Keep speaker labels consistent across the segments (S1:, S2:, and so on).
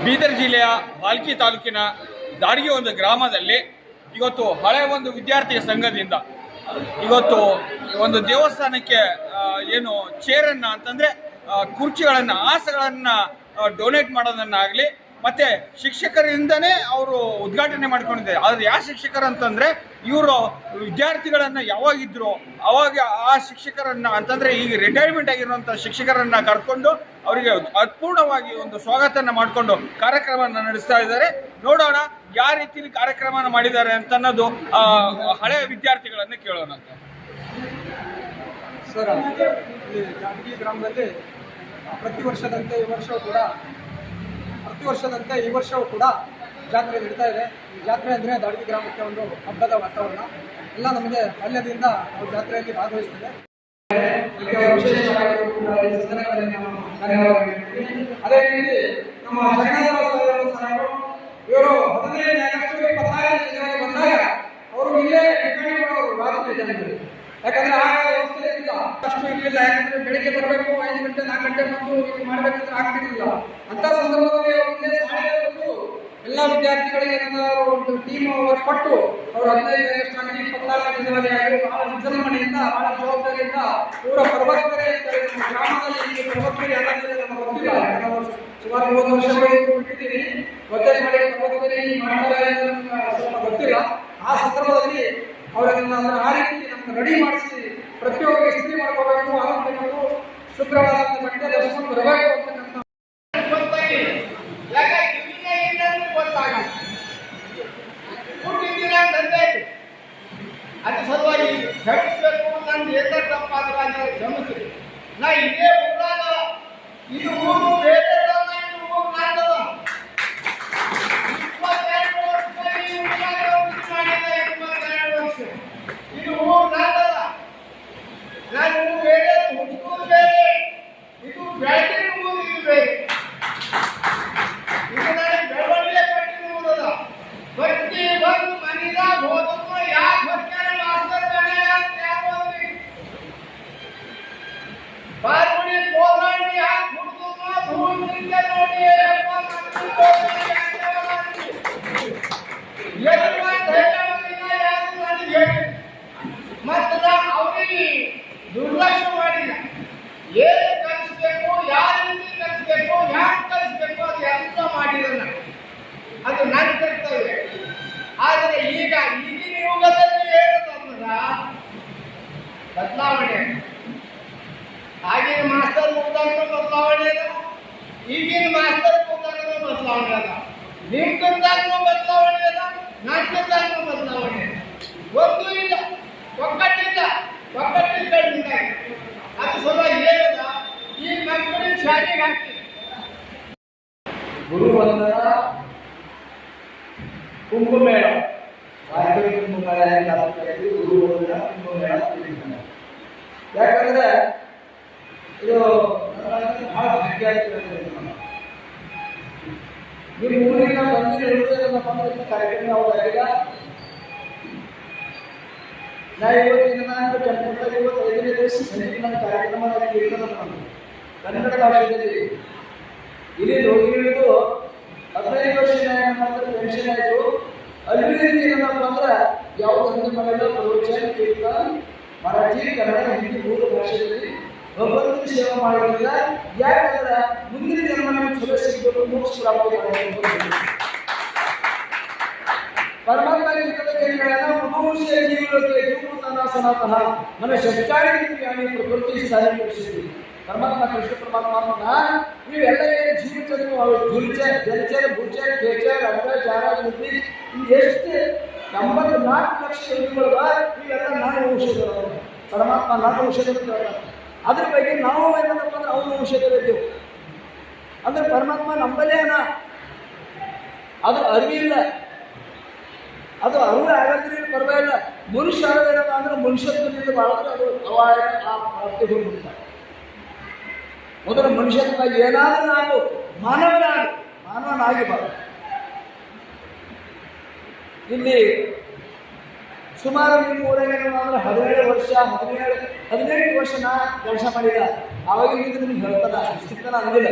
S1: ಬೀದರ್ ಜಿಲ್ಲೆಯ ಭಾಲ್ಕಿ ತಾಲೂಕಿನ ದಾಡಿಗೆ ಒಂದು ಗ್ರಾಮದಲ್ಲಿ ಇವತ್ತು ಹಳೆ ಒಂದು ವಿದ್ಯಾರ್ಥಿ ಸಂಘದಿಂದ ಇವತ್ತು ಒಂದು ದೇವಸ್ಥಾನಕ್ಕೆ ಏನು ಚೇರನ್ನು ಅಂತಂದರೆ ಕುರ್ಚಿಗಳನ್ನು ಆಸನಗಳನ್ನು ಡೊನೇಟ್ ಮಾಡೋದನ್ನಾಗಲಿ ಮತ್ತು ಶಿಕ್ಷಕರಿಂದನೇ ಅವರು ಉದ್ಘಾಟನೆ ಮಾಡ್ಕೊಂಡಿದ್ದಾರೆ. ಆದರೆ ಯಾವ ಶಿಕ್ಷಕರು ಅಂತಂದರೆ ಇವರು ವಿದ್ಯಾರ್ಥಿಗಳನ್ನು ಯಾವಾಗಿದ್ದರು ಅವಾಗ ಆ ಶಿಕ್ಷಕರನ್ನು ಅಂತಂದರೆ ಈಗ ರಿಟೈರ್ಮೆಂಟ್ ಆಗಿರುವಂಥ ಶಿಕ್ಷಕರನ್ನು ಕರ್ಕೊಂಡು ಅವರಿಗೆ ಅಪೂರ್ಣವಾಗಿ ಒಂದು ಸ್ವಾಗತನ ಮಾಡಿಕೊಂಡು ಕಾರ್ಯಕ್ರಮವನ್ನು ನಡೆಸ್ತಾ ಇದ್ದಾರೆ. ನೋಡೋಣ ಯಾವ ರೀತಿಯಲ್ಲಿ ಕಾರ್ಯಕ್ರಮ ಮಾಡಿದ್ದಾರೆ ಅಂತ ಅನ್ನೋದು ಹಳೆಯ ವಿದ್ಯಾರ್ಥಿಗಳನ್ನು ಕೇಳೋಣ ಅಂತ.
S2: ಸರ್, ಇಲ್ಲಿ ದಾಟಗಿ ಗ್ರಾಮದಲ್ಲಿ ಪ್ರತಿ ವರ್ಷದಂತೆ ಈ ವರ್ಷವೂ ಕೂಡ ಜಾತ್ರೆ ನಡೀತಾ ಇದೆ. ಈ ಜಾತ್ರೆ ಅಂದರೆ ದಾಟಗಿ ಗ್ರಾಮಕ್ಕೆ ಒಂದು ಹಬ್ಬದ ವಾತಾವರಣ. ಎಲ್ಲ ನಮಗೆ ಬಾಲ್ಯದಿಂದ ನಾವು ಜಾತ್ರೆಯಲ್ಲಿ ಭಾಗವಹಿಸ್ತೇವೆ. ಅದೇ ರೀತಿ ನಮ್ಮ ಇವರು 15 ಆಗಸ್ಟ್ 24 ಜನವರಿ ಬಂದಾಗ ಅವರು ಇಲ್ಲೇ ಠಿಕಾಣಿ ಮಾಡೋರು ರಾತ್ರಿ ಜನರಿಗೆ. ಯಾಕಂದ್ರೆ ಆಗ ವ್ಯವಸ್ಥೆ ಇರಲಿಲ್ಲ, ಅಷ್ಟು ಇರಲಿಲ್ಲ. ಯಾಕಂದ್ರೆ ಬೆಳಿಗ್ಗೆ ಬರಬೇಕು, 5 ಗಂಟೆ 4 ಗಂಟೆ ಬಂದು ಇಲ್ಲಿ ಮಾಡ್ಬೇಕಂದ್ರೆ ಆಗ್ತಿರ್ಲಿಲ್ಲ. ಅಂತ ಸಂದರ್ಭದಲ್ಲಿ ಅವರು ಎಲ್ಲ ವಿದ್ಯಾರ್ಥಿಗಳಿಗೆ ಒಂದು ಟೀಮ್ ವರ್ಕ್ ಕೊಟ್ಟು ಅವರು 15 ಆಗಸ್ಟ್ ಆಗಲಿ 24 ಜನವರಿ ಆಗಲಿ ಬಹಳ ವಿಜೃಂಭಣೆಯಿಂದ ಬಹಳ ಜವಾಬ್ದಾರಿಯಿಂದ ಇವರ ಪ್ರವರ್ತನೆ ಗ್ರಾಮದಲ್ಲಿ ಪ್ರವರ್ತನೆ ಯಾರಾದ್ರೆ ನಮಗೆ ಗೊತ್ತಿಲ್ಲ. ನಾವು ಸುಮಾರು 30 ವರ್ಷಗಳು ಬಿಟ್ಟಿದ್ದೀವಿ. ಒದ್ದೆ ಮಾಡಿ ಪ್ರವರ್ತನೆ ಮಾಡ್ತಾರೆ ಸ್ವಲ್ಪ ಗೊತ್ತಿಲ್ಲ. ಆ ಸಂದರ್ಭದಲ್ಲಿ ಅವರನ್ನು ಆ ರೀತಿ ನಮ್ಗೆ ರೆಡಿ ಮಾಡಿಸಿ ಪ್ರತಿಯೊಬ್ಬರಿಗೆ ಇಸ್ತ್ರಿ ಮಾಡ್ಕೋಬೇಕು, ಆರೋಗ್ಯಬೇಕು, ಶುಭ್ರವಾದ ಬಟ್ಟೆ ಧರಿಸ್ಕೊಂಡು ಬರಬೇಕು ಅಂತಕ್ಕಂಥ
S3: ಅದು ಸಲುವಾಗಿ ಕ್ಷಮಿಸಬೇಕು. ನಂದು ಏಕ ತಪ್ಪಾದ್ರೆ ಕ್ಷಮಿಸಿ. ನಾ ಇದೇ ಊರಾಗ ಇದು ಊರು ಬೇರೆ ಊರಾಗದ 22 ವರ್ಷ ಈ ಊರಾಗ ಮಾಡಿದ 22 ವರ್ಷ ಇದು ಊರಾಗದ. ನಾನು ಬೇರೆ ಹುಡುಗರು ಬೇರೆ, ಇದು ಬ್ಯಾಟಿನ ಊರು, ಇದು ಬೇರೆ. ಇದು ನನಗೆ ಬೆಳವಣಿಗೆ ಪಟ್ಟಿನ ಊರದ ಬಟ್ಟಿ ಬಂದು ಮನಿದಾಗ ಹೋದಮ್ಮ ಯಾಕೆ ಹೊಕ್ಕಾರ ಮಾಸ್ತರ್ ಮನೆ ಅಂತ ಯಾರು ಬಾರ್ಗುಡಿ ಕೋಲಾಂಡಿ ಹಾಕಿ ಹುಡುಗಮ್ಮ ಭೂಮಿಯಿಂದ ನೋಡಿ ಮತ್ತ ಅವ್ರಿಗೆ ದುರ್ಲಕ್ಷ್ಯ ಮಾಡಿದ. ಏನು ಕಲಿಸ್ಬೇಕು, ಯಾವ ರೀತಿ ಕಲಿಸ್ಬೇಕು, ಹ್ಯಾಂಗೆ ಕಲಿಸ್ಬೇಕು ಅದು ಎಲ್ಲ ಮಾಡಿದ. ಅದು ನನ್ನ ಕರ್ತವ್ಯ. ಆದರೆ ಈಗಿನ ಯುಗದಲ್ಲಿ ಏನಂದ್ರ ಬದಲಾವಣೆ. ಆಗಿನ ಮಾಸ್ತರ್ ಕೂತಾಗ ಬದಲಾವಣೆ ಅದ, ಈಗಿನ ಮಾಸ್ತರ್ ಕೂತಾಗ ಬದಲಾವಣೆ ಅದ, ನಿಮ್ಮ ಕರ್ತಾಗೂ ಬದಲಾವಣೆ ಅದ, ನನ್ನ ಕರ್ತಾಗೂ ಬದಲಾವಣೆ ಅದ. ಒಂದು ಇಲ್ಲ, ಒಕ್ಕಟ್ಟಿಲ್ಲ ಕಡಿಮೆ. ಅದು ಸಲುವಾಗಿ ಏನದ ಈಗ ಮಕ್ಕಳಿಗೆ ಶಾಲೆಗೆ ಹಾಕ್ತೀವಿ.
S2: ಗುರುವಂದನ ಕುಂಭಮೇಳ, ವಾರ್ಷಿಕ ಕುಂಭಮೇಳ, ಗುರುವಂದನ ಕುಂಭಮೇಳ. ಯಾಕಂದ್ರೆ ಇದು ಬಹಳ ಭಾಗ್ಯ ಆಗ್ತದೆ. ನಿಮ್ಮ ಊರಿಗೆ ಬಂದಿರೋ ಕಾರ್ಯಕ್ರಮ ಯಾವುದಾಗಿಲ್ಲ. ನಾ ಇವತ್ತಿನ ಕನ್ನಡ 5ನೇ ದಿವಸ ಸಂಜೆ ಕಾರ್ಯಕ್ರಮ ಕನ್ನಡ ಭಾಷೆಯಲ್ಲಿ ಇಲ್ಲಿ ರೋಗಿ ಹಿಡಿದು 15 ವರ್ಷ ಪೆನ್ಷನ್ ಆಯಿತು. ಅಭಿವೃದ್ಧಿ ಏನಪ್ಪ ಅಂದ್ರೆ ಯಾವುದಂದ್ರೆ ಮನೆಯ ಪ್ರವಚನ, ಕೀರ್ತನ, ಮರಾಠಿ, ಕನ್ನಡ, ಹಿಂದಿ 3 ಭಾಷೆಯಲ್ಲಿ ಭಗವಂತನ ಸೇವೆ ಮಾಡೋದಿಲ್ಲ. ಯಾಕಂದ್ರೆ ಮುಂದಿನ ಜನ್ಮ ನಮಗೆ ಚಲೋ ಸಿಗಬೇಕು, ಮೋಕ್ಷ ಪ್ರಾಪ್ತಿ ಮಾಡಬೇಕು. ಪರಮಾತ್ಮ ಮನುಷ್ಯ ಜೀವನಕ್ಕೆ ಜೀವನ ಸನಾತನ ಮನ ಶಸ್ತ್ರಾಣಿ ಪ್ರಕೃತಿ ಸ್ಥಾನಿಸಿ ಪರಮಾತ್ಮ ಕೃಷ್ಣ ಪರಮಾತ್ಮ ನೀವೆಲ್ಲ ಏನು ಜೀವಿತ ಜಲಚರ ಭೂಚರ ಕೇಚರ ಅಡ್ಡ ಚಾರ ಬುದ್ಧಿ ಎಷ್ಟು 84 ಲಕ್ಷ ಯೋಗಿಗಳು ಇವೆಲ್ಲ ನಾನು ಔಷಧಗಳು. ಪರಮಾತ್ಮ ನಾನು ಔಷಧಗಳು. ಅದ್ರ ಬಗ್ಗೆ ನಾವು ಏನಪ್ಪ ಅಂದ್ರೆ ಅವನು ಔಷಧಗಳಿದ್ದೆವು ಅಂದ್ರೆ ಪರಮಾತ್ಮ ನಂಬಲ್ಲೇ ಅದು ಅರಿವಿಲ್ಲ. ಅದು ಅರಿವು ಆಗಂದ್ರೆ ಪರವಾಗಿಲ್ಲ. ಮನುಷ್ಯ ಆಗೋದೇನಪ್ಪ ಅಂದ್ರೆ ಮನುಷ್ಯತ್ವದಿಂದ ಬಾಳಿದ್ರೆ ಅದು ಅವಾಯ ಆ ಪ್ರಾಪ್ತಿ ಹೋಗ್ಬಿಡ್ತಾರೆ. ಮೊದಲು ಮನುಷ್ಯತ್ವ ಏನಾದರೂ ನಾವು ಮಾನವನಾಗಿಬಾರ್ದು. ಇಲ್ಲಿ ಸುಮಾರು ನಿಮ್ಮ ಊರಾಗ ಅಂದ್ರೆ 17 ವರ್ಷ 18 ವರ್ಷ ನಾ ಕೆಲಸ ಮಾಡಿದ. ಆವಾಗ ನಿಮ್ಗೆ ಹೇಳ್ತಾನ ಸಿಗ್ತಾನ ಅಂದಿಲ್ಲ.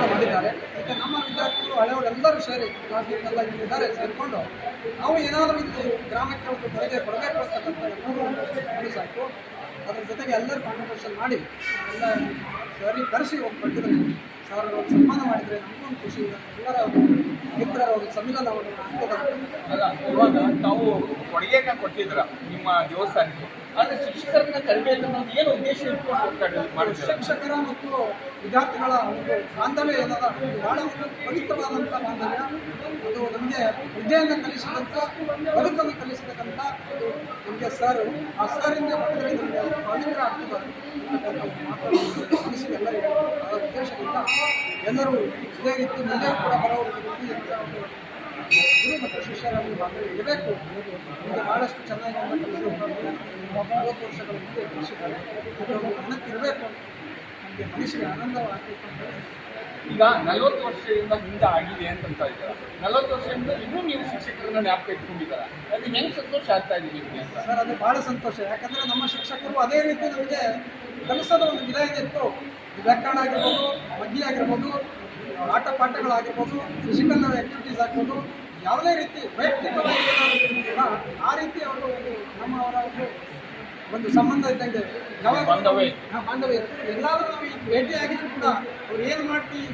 S2: ನಿರ್ಮಾಣ ಮಾಡಿದ್ದಾರೆ. ಮತ್ತು ನಮ್ಮ ವಿದ್ಯಾರ್ಥಿಗಳು ಹಳೆಯವರೆಲ್ಲರೂ ಸೇರಿ ಕ್ಲಾಸ್ಮೇಟ್ನೆಲ್ಲ ಇದ್ದಾರೆ ಸೇರಿಕೊಂಡು ನಾವು ಏನಾದರೂ ಇಲ್ಲಿ ಗ್ರಾಮಕ್ಕೆ ಒಂದು ಕೊಡುಗೆ ಕೊಡಬೇಕು ಅಂತಕ್ಕಂಥ ಎಲ್ಲರೂ ಸಾಕು. ಅದರ ಜೊತೆಗೆ ಎಲ್ಲರೂ ಕಾಂಟ್ರಿಬ್ಯೂಷನ್ ಮಾಡಿ ಎಲ್ಲ ಸರಿ ಕರೆಸಿ ಒಂದು ಪಂಡಿತರಿಗೆ ಸರ್ ಸನ್ಮಾನ ಮಾಡಿದರೆ ನಮಗೊಂದು ಖುಷಿ. ಎಲ್ಲರ ಮಿತ್ರರ ಒಂದು ಸಮ್ಮಿಲನವನ್ನು
S1: ಅಲ್ಲ, ಇವಾಗ ತಾವು ಕೊಡುಗೆನ ಕೊಟ್ಟಿದ್ರ ನಿಮ್ಮ ದೇವಸ್ಥಾನಕ್ಕೆ, ಆದರೆ ಶಿಕ್ಷಕರನ್ನ ತರಬೇತಿ ಅನ್ನೋದು ಏನು ಉದ್ದೇಶ ಇಟ್ಕೊಂಡು ಮಾಡಿದ್ದಾರೆ?
S2: ಶಿಕ್ಷಕರ ಮತ್ತು ವಿದ್ಯಾರ್ಥಿಗಳ ಒಂದು ಬಾಂಧವ್ಯ ಏನದ ಬಹಳ ಒಂದು ಪವಿತ್ರವಾದಂಥ ಬಾಂಧವ್ಯ. ಅದು ನಮಗೆ ವಿದ್ಯೆಯನ್ನು ಕಲಿಸಿದಂಥ ಬದುಕನ್ನು ಕಲಿಸತಕ್ಕಂಥ ಅದು ನಮಗೆ ಸರ್, ಆ ಸರಿಂದ ಮಕ್ಕಳಿಗೆ ನಮಗೆ ಪವಿತ್ರ ಆಗ್ತದೆ ಮನಸ್ಸಿಗೆ ಎಲ್ಲರಿಗೂ ಆ ಉದ್ದೇಶದಿಂದ ಎಲ್ಲರೂ ಇದೇ ರೀತಿ ಮುಂದೆ ಕೂಡ ಬರೋರು ಗುರು ಮತ್ತು ಶಿಷ್ಯರಲ್ಲಿ ಬಾಂಧವ್ಯ ಇರಬೇಕು. ನಮಗೆ ಭಾಳಷ್ಟು ಚೆನ್ನಾಗಿ ಕಲಿಸಿದ್ದಾರೆ. 40 ವರ್ಷಗಳ ಮುಂದೆ ಕಲಿಸಿದ್ದಾರೆ. ಮನಕ್ಕೆ ಇರಬೇಕು ಅಂತ ನಮಗೆ ಮನಸ್ಸಿಗೆ ಆನಂದವಾಗಬೇಕು ಅಂತ.
S1: ಈಗ 40 ವರ್ಷದಿಂದ ಹಿಂದೆ ಆಗಿದೆ ಅಂತಂತ ಇದ್ದಾರೆ. 40 ವರ್ಷದಿಂದ ಇನ್ನೂ ನೀವು ಶಿಕ್ಷಕರನ್ನ ಜ್ಞಾಪಕ ಇಟ್ಕೊಂಡಿದ್ದಾರೆ. ಅದು ಹೆಂಗೆ ಸಂತೋಷ ಆಗ್ತಾ ಇದೆ ನಿಮಗೆ ಅಂತ?
S2: ಸರ್, ಅದು ಭಾಳ ಸಂತೋಷ. ಯಾಕಂದರೆ ನಮ್ಮ ಶಿಕ್ಷಕರು ಅದೇ ರೀತಿ ನಮಗೆ ಕಲಿಸೋದು ಒಂದು ವಿಧಾನ ಇತ್ತು. ವ್ಯಾಕರಣ ಆಗಿರ್ಬೋದು, ಮಗ್ಗಿ ಆಗಿರ್ಬೋದು, ಆಟ ಪಾಠಗಳಾಗಿರ್ಬೋದು, ಫಿಸಿಕಲ್ ಆ್ಯಕ್ಟಿವಿಟೀಸ್ ಆಗ್ಬೋದು, ಯಾವುದೇ ರೀತಿ ವೈಯಕ್ತಿಕವಾಗಿ ಕೂಡ ಆ ರೀತಿ ಅವರು ನಮ್ಮವರ ಒಂದು ಸಂಬಂಧ ಇದ್ದಂಗೆ ಯಾವಾಗ ಬಾಂಧವ್ಯ ಇತ್ತು. ಎಲ್ಲಾದರೂ ನಾವು ಈ ಭೇಟಿ ಆಗಿದ್ರು ಕೂಡ ಅವ್ರು ಏನು ಮಾಡ್ತೀವಿ,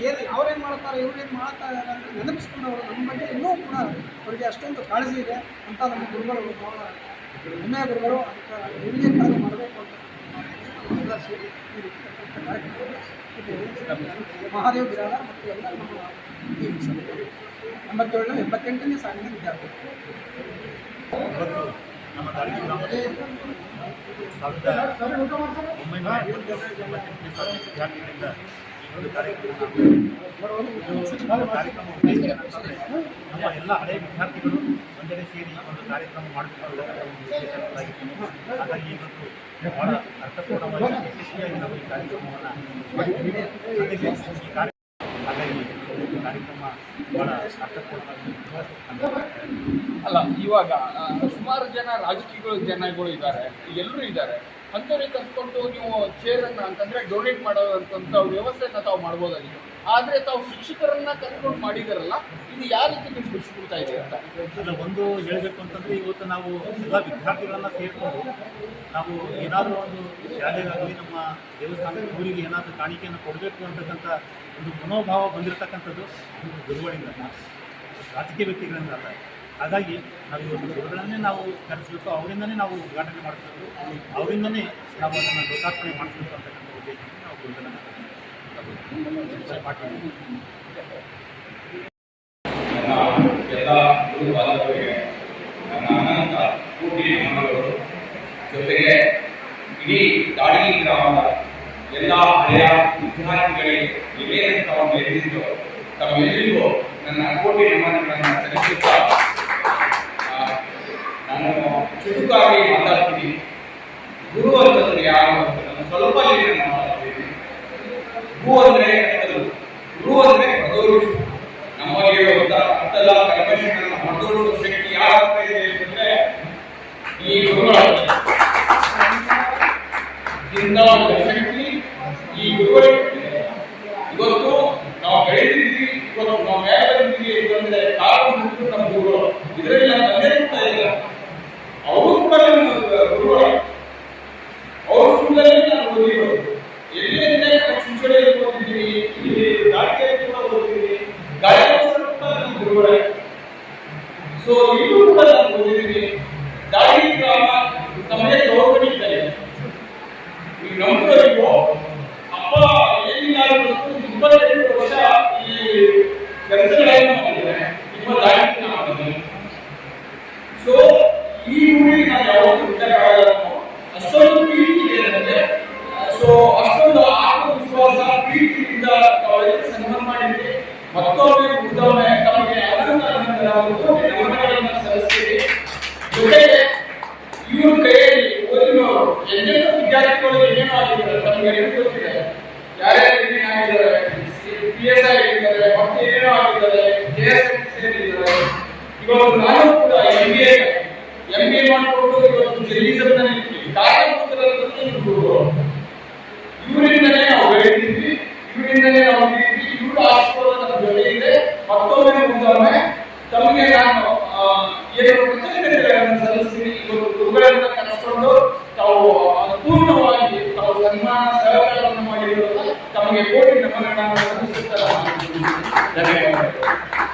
S2: ಏನು ಅವ್ರೇನು ಮಾಡ್ತಾರೆ, ಇವ್ರೇನು ಮಾಡ್ತಾರೆ ಅಂತ ನೆನಪಿಸ್ಕೊಂಡು ಅವರು ನಮ್ಮ ಬಗ್ಗೆ ಇನ್ನೂ ಕೂಡ ಅವರಿಗೆ ಅಷ್ಟೊಂದು ಕಾಳಜಿ ಇದೆ ಅಂತ ನಮ್ಮ ಗುರುಗಳು ಬಹಳ ಹೆಮ್ಮೆಯ ಗುರುಗಳು. ಅದಕ್ಕೆ ಹಿರಿಯ ಕಾರ್ಯ ಮಾಡಬೇಕು ಅಂತ ಸೇರಿ ಈ ರೀತಿ ಮಹಾದೇವ್ ಬಿರಾಳ ಮತ್ತು ಎಲ್ಲ ನಮ್ಮ ಟೀಮ್ 87-88ನೇ ಸಾಲಿನ ವಿದ್ಯಾರ್ಥಿ.
S4: ನಮ್ಮ ದಾಳಿಗೆ ಗ್ರಾಮದಲ್ಲಿ 1988 ವಿದ್ಯಾರ್ಥಿಗಳಿಂದ ಈ ಒಂದು ಕಾರ್ಯಕ್ರಮ ನಮ್ಮ ಎಲ್ಲ ಹಳೆಯ ವಿದ್ಯಾರ್ಥಿಗಳು ಒಂದೆಡೆ ಸೇರಿ ಈ ಒಂದು ಕಾರ್ಯಕ್ರಮ ಮಾಡಬೇಕು. ಹಾಗಾಗಿ ಇವತ್ತು ಬಹಳ ಅರ್ಥಪೂರ್ಣವಾಗಿ ಯಶಸ್ವಿಯಾಗಿ ನಾವು ಈ ಕಾರ್ಯಕ್ರಮವನ್ನು ಮಾಡಿದ್ದೀವಿ. ಹಾಗಾಗಿ ಈ ಕಾರ್ಯಕ್ರಮ ಬಹಳ ಅರ್ಥಪೂರ್ಣವಾಗಿ.
S1: ಅಲ್ಲ, ಇವಾಗ ಸುಮಾರು ಜನ ಜನಗಳು ಇದ್ದಾರೆ, ಎಲ್ಲರೂ ಇದ್ದಾರೆ. ಅಂಥವ್ರಿಗೆ ಕರ್ಕೊಂಡು ನೀವು ಚೇರನ್ನು ಅಂತಂದರೆ ಡೊನೇಟ್ ಮಾಡೋದಂಥ ವ್ಯವಸ್ಥೆನ ತಾವು ಮಾಡ್ಬೋದಾಗಿತ್ತು. ಆದರೆ ತಾವು ಶಿಕ್ಷಕರನ್ನ ಕರ್ಕೊಂಡು ಮಾಡಿದಾರಲ್ಲ, ಇದು ಯಾವ ರೀತಿ ನೀವು ಖುಷಿ ಕೊಡ್ತಾ ಇದೆ ಅಂತ?
S4: ಇಲ್ಲ, ಒಂದು ಹೇಳಬೇಕು ಅಂತಂದರೆ ಇವತ್ತು ನಾವು ಎಲ್ಲ ವಿದ್ಯಾರ್ಥಿಗಳನ್ನ ಸೇರಿಕೊಂಡು ನಾವು ಏನಾದರೂ ಒಂದು ಶಾಲೆಗಾಗಲಿ ನಮ್ಮ ದೇವಸ್ಥಾನದ ಊರಿಗೆ ಏನಾದರೂ ಕಾಣಿಕೆಯನ್ನು ಕೊಡಬೇಕು ಅಂತಕ್ಕಂಥ ಒಂದು ಮನೋಭಾವ ಬಂದಿರತಕ್ಕಂಥದ್ದು ಗುರುಗಳಿಂದ, ರಾಜಕೀಯ ವ್ಯಕ್ತಿಗಳಿಂದ ಅಲ್ಲ. ಹಾಗಾಗಿ ನಾವು ಇವತ್ತು ಗುರುಗಳನ್ನೇ ನಾವು ಕರೆಸಬೇಕು, ಅವರಿಂದನೇ ನಾವು ಉದ್ಘಾಟನೆ ಮಾಡಿಸ್ಬೇಕು, ಅವರಿಂದನೇ ನಾವು ಅದನ್ನು ಲೋಕಾರ್ಪಣೆ ಮಾಡಿಸ್ಬೇಕು ಅಂತಕ್ಕಂಥ ಉದ್ದೇಶದಿಂದ ನಾವು ಗುರುಗಳನ್ನು ಮಾಡಿದ್ದೀವಿ.
S5: ಎಲ್ಲ ಗುರು ಬಾಂಧವರಿಗೆ ನನ್ನ ಅನಂತ ಕೋಟಿ ನಮನಗಳು. ಜೊತೆಗೆ ಇಡೀ ದಾಡಿ ಗ್ರಾಮದ ಎಲ್ಲ ಹಳೆಯ ವಿದ್ಯಾರ್ಥಿಗಳಿಗೆ ಏನೇನು ತಾವು ಎದ್ದಿದ್ದು ತಮ್ಮೆಲ್ಲರಿಗೂ ನನ್ನ ಕೋಟಿ ನಮನಗಳನ್ನು ಸಲ್ಲಿಸುತ್ತಾ ನಾನು ಚುಟುಕಾಗಿ ಮಾತಾಡ್ತೀನಿ. ಗುರು ಅಂತಂದ್ರೆ ಯಾರು ಅಂತ ನಾನು ಸ್ವಲ್ಪ ಮಾತಾಡ್ತೀನಿ. ಭೂ ಅಂದರೆ ಕತ್ತಲು, ಗುರು ಅಂದರೆ ಪ್ರದೋಷ. ನಮಗೆ ಅಂತಲ್ಲ ಕಲ್ಪನೆಗಳನ್ನು ಹೊರತೋರಿಸುವ ಶಕ್ತಿ ಯಾರಾಗ್ತಾ ಇದೆ ಅಂತಂದ್ರೆ ಈ ಗುರುಗಳ ಶಕ್ತಿ ಈ ಗುರುಗಳಿಗೆ. ಇವತ್ತು ನಾವು ಬೆಳೆದಿದ್ದೀವಿ, ಇವತ್ತು ನಾವು ಮೇಲೆ ಬಂದಿದ್ದೀವಿ ಅಂತಂದ್ರೆ ಕಾರಣ ನಮ್ಮ ಗುರುಗಳು. ಇದರಲ್ಲಿ ನಾನು ನಂಬಿರ್ತಾ ಇಲ್ಲ, ಅವರು ಕೂಡ ನನ್ನ ಗುರುಗಳು. ಅವ್ರ ಸ್ಕೂಲಲ್ಲಿ ನಾನು ಓದಿರೋದು, ಎಲ್ಲಿಂದ ಚುಂಚುಳಿಯಲ್ಲಿ ಓದಿದ್ದೀವಿ, ಇಲ್ಲಿ ದಾಟಿಯಲ್ಲಿ ಕೂಡ ಓದಿದ್ದೀವಿ, ಗಾಯಕರು ಕೂಡ ನನ್ನ ಗುರುಗಳೇ. ಸೊ ಇಲ್ಲೂ ಕೂಡ ನಾನು ಓದಿದ್ದೀನಿ. ದಾಡಿ ಗ್ರಾಮ ನಮಗೆ ಗೌರವ ಇದ್ದಾರೆ. ಈಗ ನಂಬುವರಿಗೂ ಅಪ್ಪ ಏನಿಲ್ಲ 28 ವರ್ಷ ಈ ಕೆಲಸಗಳನ್ನು ಮಾಡಿದ್ದಾರೆ. 28 ಮಾಡಿದ್ದಾರೆ. ಸೊ ಈ ಊರಿಗೆ ನಾನು ಯಾವಾಗಲೂ ವಿಚಾರ ಅಷ್ಟೊಂದು ಪ್ರೀತಿ ಇದೆ ನನಗೆ. ಸೊ ಅಷ್ಟೊಂದು ಆತ್ಮವಿಶ್ವಾಸ ಪ್ರೀತಿಯಿಂದ ಅವರಿಗೆ ಸನ್ಮಾನ ಮಾಡಿದ್ವಿ. ಮತ್ತೊಮ್ಮೆ ಉದ್ದೊಮ್ಮೆ ತಮಗೆ ನಮನಗಳನ್ನು ಸಲ್ಲಿಸ್ತೀವಿ. ಜೊತೆಗೆ ಇವ್ರ ಕೈಯಲ್ಲಿ ಓದಿನವರು ಎಂತೆಂಥ ವಿದ್ಯಾರ್ಥಿಗಳು ಏನೇನೋ ಆಗಿದ್ದಾರೆ ತಮಗೆ ಗೊತ್ತಿದೆ. ಯಾರ್ಯಾರು ಏನೇನು ಆಗಿದ್ದಾರೆ, PSI ಆಗಿದ್ದಾರೆ, ಮತ್ತೆ ಏನೇನೋ ಆಗಿದ್ದಾರೆ, JSS ಸೇರಿದ್ದಾರೆ. ಇವತ್ತು ನಾನು ಕೂಡ MBA ಮಾಡಿಕೊಂಡು ಇವತ್ತು ಜರ್ನಲಿಸಂನಲ್ಲಿ ಇರ್ತೀವಿ. ಕಾರಣಪುತ್ರರಲ್ಲಿ ಇವರಿಂದಲೇ ನಾವು ಬೆಳೆದಿದ್ವಿ, ಇವರಿಂದಲೇ ನಾವು ಇದ್ದೀವಿ. ಏನು ಕೃತಜ್ಞತೆಗಳನ್ನು ಸಲ್ಲಿಸಿ ಇವತ್ತು ಗುರುಗಳಿಂದ ಕರೆಸ್ಕೊಂಡು ತಾವು ಪೂರ್ಣವಾಗಿ ತಾವು ಸನ್ಮಾನ ಸಹಕಾರವನ್ನು ಮಾಡಿರೋದು ತಮಗೆ ಕೋಟಿ ನಮನಗಳನ್ನು ಸಲ್ಲಿಸುತ್ತಾರೆ. ಧನ್ಯವಾದಗಳು.